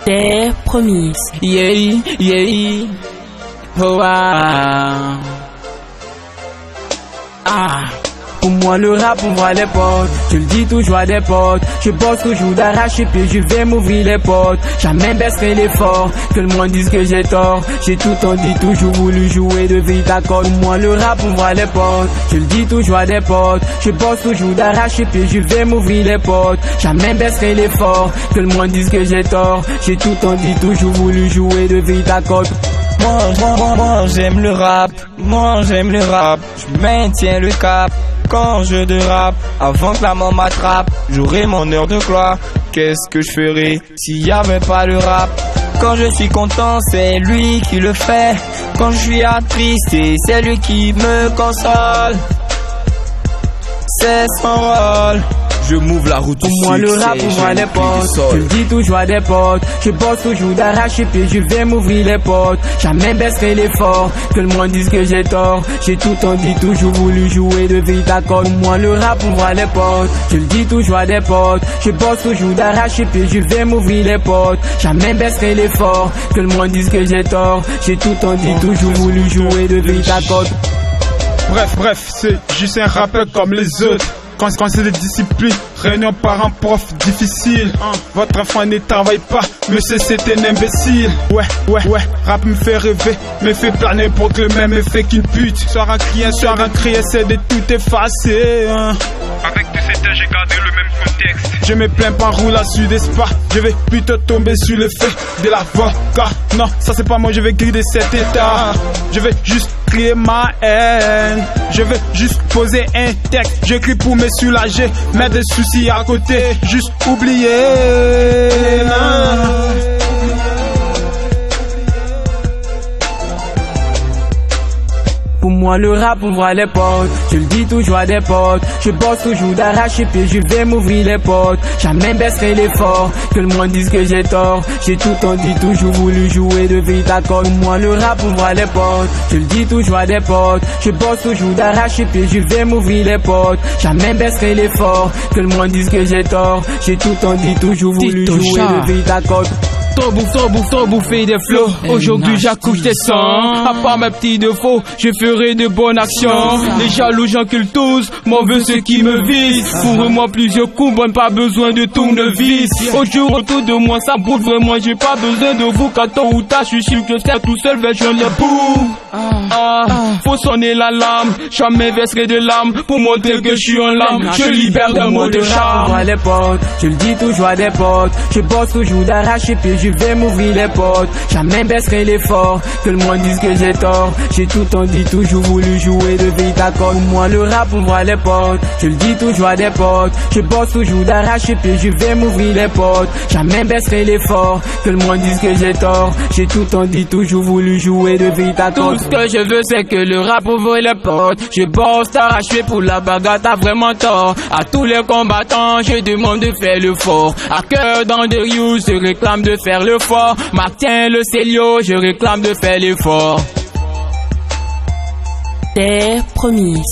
Terre promise. Yeah, yeah. Oh, Pour moi le rap ouvre les portes. Je le dis toujours à des potes. Je bosse toujours d'arracher puis je vais m'ouvrir les portes. Jamais baisserai l'effort. Que le monde dise que j'ai tort. J'ai tout le temps dit toujours voulu jouer de vite accord. Pour moi le rap ouvre les portes. Je le dis toujours à des potes. Je bosse toujours d'arracher puis je vais m'ouvrir les portes. Jamais baisserai l'effort. Que le monde dise que j'ai tort. J'ai tout le temps dit toujours voulu jouer de vite accord. Moi j'aime le rap, je maintiens le cap. Quand je dérape, avant que la mort m'attrape, j'aurai mon heure de gloire. Qu'est-ce que je ferais s'il y avait pas le rap? Quand je suis content, c'est lui qui le fait. Quand je suis attristé, c'est lui qui me console. C'est son rôle. Je m'ouvre la route. Pour moi le rap ouvre les portes. Je le dis toujours à des potes. Je bosse toujours d'arracher puis je vais m'ouvrir les portes. Jamais baisserai l'effort. Que le monde dise que j'ai tort. J'ai tout le temps dit toujours voulu jouer de vite accord. Pour moi le rap ouvre les portes. Je le dis toujours à des potes. Je bosse toujours d'arracher puis je vais m'ouvrir les portes. Jamais baisserai l'effort. Que le monde dise que j'ai tort. J'ai tout le temps dit toujours voulu jouer de vite accord. Bref, c'est juste un rappeur comme les autres. Quand c'est des disciplines, réunion parents prof difficile. Votre enfant ne travaille pas, monsieur c'est un imbécile. Ouais, rap me fait rêver, me fait planer pour que le même effet qu'une pute. Soir à crier, c'est de tout effacer. Avec tous ces temps, j'ai gardé le même contexte. Je me plains pas, roule à sud spa. Je vais plutôt tomber sur le fait de la vodka. Non, ça c'est pas moi, je vais griller cet état. Je vais juste crier ma haine. Je vais juste poser un texte. J'écris pour me soulager, mettre des soucis à côté, juste oublier. Pour moi le rap ouvre les portes. Je le dis toujours à des potes. Je bosse toujours d'arracher puis je vais m'ouvrir les portes. Jamais baisserai l'effort. Que le monde dise que j'ai tort. J'ai tout le temps dit toujours voulu jouer de vite accord. Pour moi le rap ouvre les portes. Je le dis toujours à des potes. Je bosse toujours d'arracher puis je vais m'ouvrir les portes. Jamais baisserai l'effort. Que le monde dise que j'ai tort. J'ai tout le temps dit toujours voulu jouer de vite accord. Trop bouffé des flots. Aujourd'hui j'accouche des sangs. À part mes petits défauts, je ferai de bonnes actions. Les jaloux j'encule tous, m'en veut ceux qui me visent. Pour moi plusieurs coups, bon pas besoin de tournevis. Aujourd'hui autour de moi ça brûle vraiment, j'ai pas besoin de vous. Quand tôt ou tard, je suis sûr que c'est tout seul, vais je les boum. Faut sonner l'alarme, jamais verserai de larmes pour montrer que je suis en larmes. Je libère d'un mot de charme. Les portes, je le dis toujours à des potes. Je bosse toujours d'arracher puis je vais m'ouvrir les portes. Jamais baisserai l'effort. Que le monde dise que j'ai tort. J'ai tout le temps dit toujours voulu jouer de vite accord. Moi le rap ouvre les portes. Je le dis toujours à des potes. Je bosse toujours d'arracher puis je vais m'ouvrir les portes. Jamais baisserai l'effort. Que le monde dise que j'ai tort. J'ai tout le temps dit toujours voulu jouer de vite accord. Tout ce que je veux c'est que le rap ouvre les portes. Je bosse d'arracher pour la bagarre, t'as vraiment tort. À tous les combattants je demande de faire le fort. À cœur dans des rios je réclame de faire le fort. Martin le Célio, je réclame de faire l'effort. Terre promise.